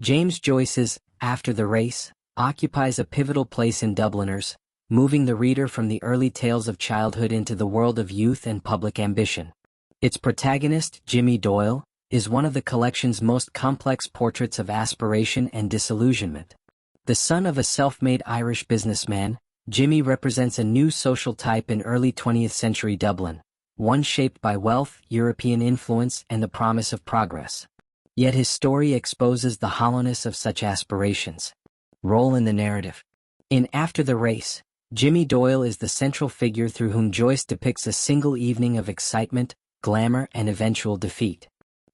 James Joyce's After the Race occupies a pivotal place in Dubliners, moving the reader from the early tales of childhood into the world of youth and public ambition. Its protagonist, Jimmy Doyle, is one of the collection's most complex portraits of aspiration and disillusionment. The son of a self-made Irish businessman, Jimmy represents a new social type in early 20th century Dublin, one shaped by wealth, European influence, and the promise of progress. Yet his story exposes the hollowness of such aspirations. Role in the narrative. In After the Race, Jimmy Doyle is the central figure through whom Joyce depicts a single evening of excitement, glamour, and eventual defeat.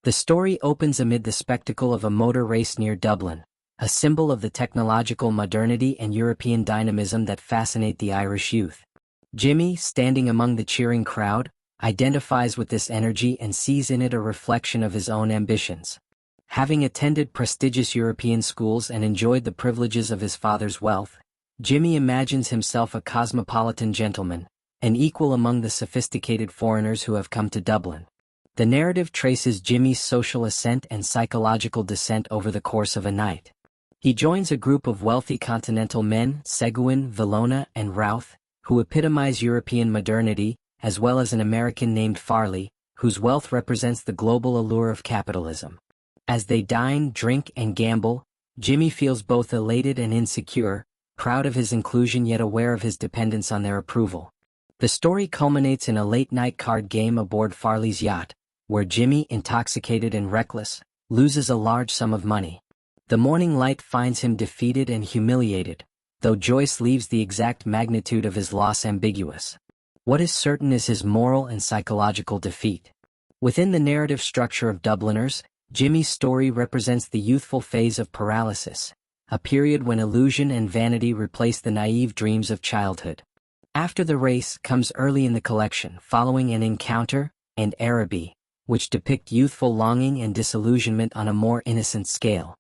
The story opens amid the spectacle of a motor race near Dublin, a symbol of the technological modernity and European dynamism that fascinate the Irish youth. Jimmy, standing among the cheering crowd, identifies with this energy and sees in it a reflection of his own ambitions. Having attended prestigious European schools and enjoyed the privileges of his father's wealth, Jimmy imagines himself a cosmopolitan gentleman, an equal among the sophisticated foreigners who have come to Dublin. The narrative traces Jimmy's social ascent and psychological descent over the course of a night. He joins a group of wealthy continental men, Seguin, Villona, and Routh, who epitomize European modernity, as well as an American named Farley, whose wealth represents the global allure of capitalism. As they dine, drink, and gamble, Jimmy feels both elated and insecure, proud of his inclusion yet aware of his dependence on their approval. The story culminates in a late-night card game aboard Farley's yacht, where Jimmy, intoxicated and reckless, loses a large sum of money. The morning light finds him defeated and humiliated, though Joyce leaves the exact magnitude of his loss ambiguous. What is certain is his moral and psychological defeat. Within the narrative structure of Dubliners, Jimmy's story represents the youthful phase of paralysis, a period when illusion and vanity replace the naive dreams of childhood. After the Race comes early in the collection, following An Encounter and Araby, which depict youthful longing and disillusionment on a more innocent scale.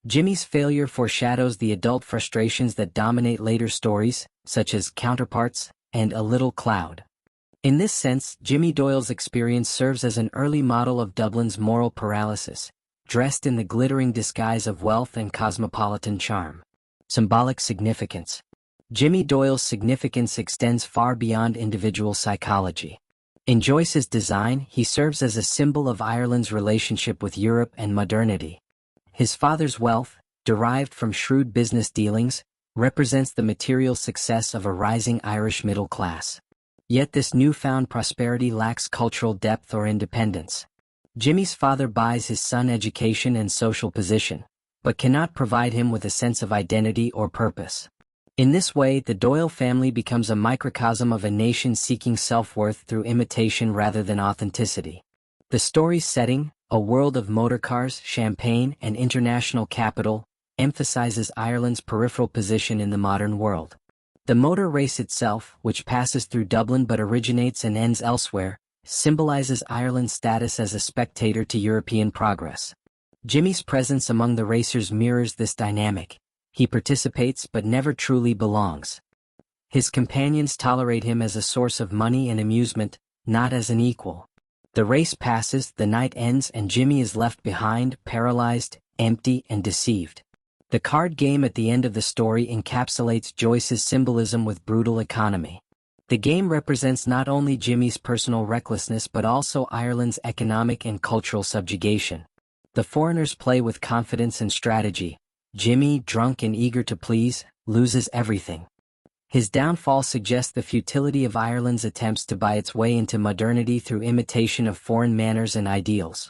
Jimmy's failure foreshadows the adult frustrations that dominate later stories, such as Counterparts and A Little Cloud. In this sense, Jimmy Doyle's experience serves as an early model of Dublin's moral paralysis, dressed in the glittering disguise of wealth and cosmopolitan charm. Symbolic significance. Jimmy Doyle's significance extends far beyond individual psychology. In Joyce's design, he serves as a symbol of Ireland's relationship with Europe and modernity. His father's wealth, derived from shrewd business dealings, represents the material success of a rising Irish middle class. Yet this newfound prosperity lacks cultural depth or independence. Jimmy's father buys his son education and social position, but cannot provide him with a sense of identity or purpose. In this way, the Doyle family becomes a microcosm of a nation seeking self-worth through imitation rather than authenticity. The story's setting, a world of motorcars, champagne, and international capital, emphasizes Ireland's peripheral position in the modern world. The motor race itself, which passes through Dublin but originates and ends elsewhere, symbolizes Ireland's status as a spectator to European progress. Jimmy's presence among the racers mirrors this dynamic. He participates but never truly belongs. His companions tolerate him as a source of money and amusement, not as an equal. The race passes, the night ends, and Jimmy is left behind, paralyzed, empty, and deceived. The card game at the end of the story encapsulates Joyce's symbolism with brutal economy. The game represents not only Jimmy's personal recklessness but also Ireland's economic and cultural subjugation. The foreigners play with confidence and strategy. Jimmy, drunk and eager to please, loses everything. His downfall suggests the futility of Ireland's attempts to buy its way into modernity through imitation of foreign manners and ideals.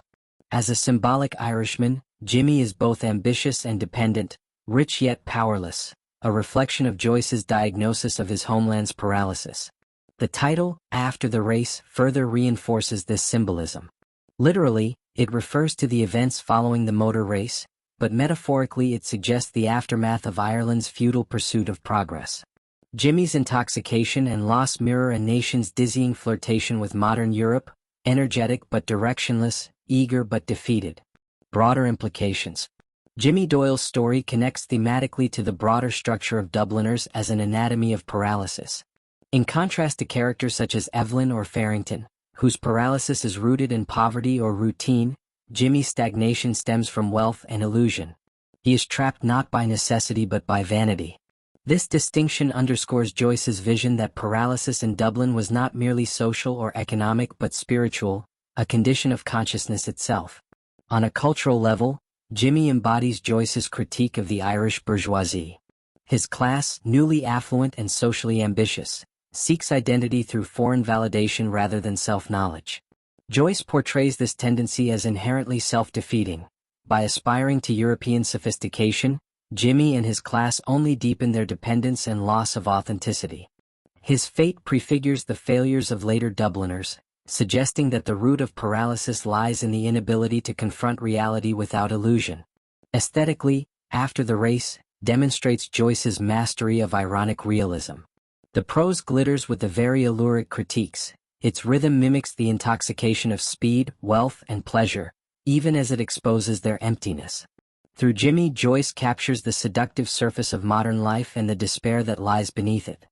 As a symbolic Irishman, Jimmy is both ambitious and dependent, rich yet powerless, a reflection of Joyce's diagnosis of his homeland's paralysis. The title, After the Race, further reinforces this symbolism. Literally, it refers to the events following the motor race, but metaphorically it suggests the aftermath of Ireland's futile pursuit of progress. Jimmy's intoxication and loss mirror a nation's dizzying flirtation with modern Europe, energetic but directionless, eager but defeated. Broader implications. Jimmy Doyle's story connects thematically to the broader structure of Dubliners as an anatomy of paralysis. In contrast to characters such as Evelyn or Farrington, whose paralysis is rooted in poverty or routine, Jimmy's stagnation stems from wealth and illusion. He is trapped not by necessity but by vanity. This distinction underscores Joyce's vision that paralysis in Dublin was not merely social or economic but spiritual, a condition of consciousness itself. On a cultural level, Jimmy embodies Joyce's critique of the Irish bourgeoisie. His class, newly affluent and socially ambitious, seeks identity through foreign validation rather than self-knowledge. Joyce portrays this tendency as inherently self-defeating. By aspiring to European sophistication, Jimmy and his class only deepen their dependence and loss of authenticity. His fate prefigures the failures of later Dubliners, suggesting that the root of paralysis lies in the inability to confront reality without illusion. Aesthetically, After the Race demonstrates Joyce's mastery of ironic realism. The prose glitters with the very alluring critiques. Its rhythm mimics the intoxication of speed, wealth, and pleasure, even as it exposes their emptiness. Through Jimmy, Joyce captures the seductive surface of modern life and the despair that lies beneath it.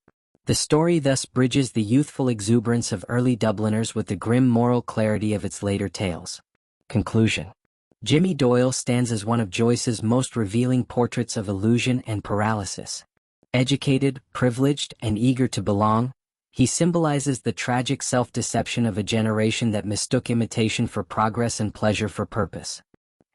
The story thus bridges the youthful exuberance of early Dubliners with the grim moral clarity of its later tales. Conclusion. Jimmy Doyle stands as one of Joyce's most revealing portraits of illusion and paralysis. Educated, privileged, and eager to belong, he symbolizes the tragic self-deception of a generation that mistook imitation for progress and pleasure for purpose.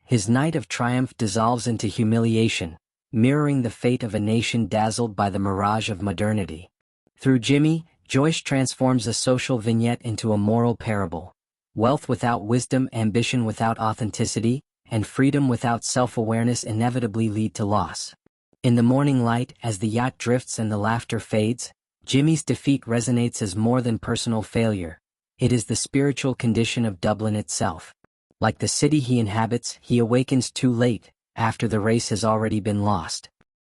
His night of triumph dissolves into humiliation, mirroring the fate of a nation dazzled by the mirage of modernity. Through Jimmy, Joyce transforms a social vignette into a moral parable. Wealth without wisdom, ambition without authenticity, and freedom without self-awareness inevitably lead to loss. In the morning light, as the yacht drifts and the laughter fades, Jimmy's defeat resonates as more than personal failure. It is the spiritual condition of Dublin itself. Like the city he inhabits, he awakens too late, after the race has already been lost.